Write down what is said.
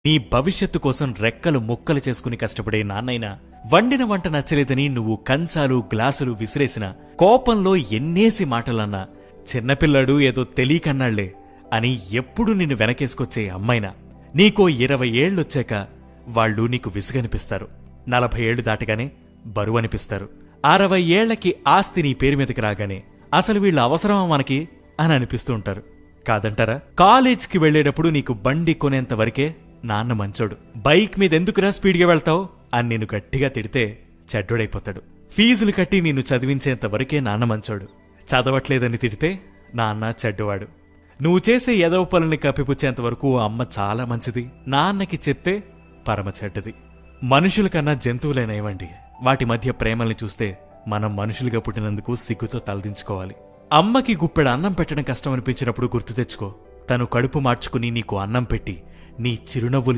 నీ భవిష్యత్తు కోసం రెక్కలు ముక్కలు చేసుకుని కష్టపడే నాన్నైనా వండిన వంట నచ్చలేదని నువ్వు కంచాలు గ్లాసులు విసిరేసిన కోపంలో ఎన్నేసి మాటలన్నా చిన్నపిల్లాడు ఏదో తెలియకన్నాళ్లే అని ఎప్పుడు నిన్ను వెనకేసుకొచ్చే అమ్మైనా నీకో 20 ఏళ్లొచ్చాక వాళ్ళు నీకు విసుగనిపిస్తారు. 40 ఏళ్లు దాటగానే బరువనిపిస్తారు. 60 ఏళ్లకి ఆస్తి నీ పేరు మీదకి రాగానే అసలు వీళ్ళ అవసరమా మనకి అని అనిపిస్తూ ఉంటారు. కాదంటారా? కాలేజ్కి వెళ్లేటప్పుడు నీకు బండి కొనేంత వరకే నాన్న మంచోడు. బైక్ మీదెందుకురా స్పీడ్గా వెళ్తావు అని నిన్ను గట్టిగా తిడితే చెడ్డోడైపోతాడు. ఫీజులు కట్టి నిన్ను చదివించేంత వరకే నాన్న మంచోడు. చదవట్లేదని తిడితే నాన్న చెడ్డవాడు. నువ్వు చేసే ఎదవ పనుల్ని కప్పిపుచ్చేంత వరకు అమ్మ చాలా మంచిది, నాన్నకి చెప్తే పరమ చెడ్డది. మనుషుల కన్నా జంతువులైనవండి. వాటి మధ్య ప్రేమల్ని చూస్తే మనం మనుషులుగా పుట్టినందుకు సిగ్గుతో తలదించుకోవాలి. అమ్మకి గుప్పెడు అన్నం పెట్టడం కష్టం అనిపించినప్పుడు గుర్తు తెచ్చుకో. తను కడుపు మార్చుకుని నీకు అన్నం పెట్టి నీ చిరునవ్వులు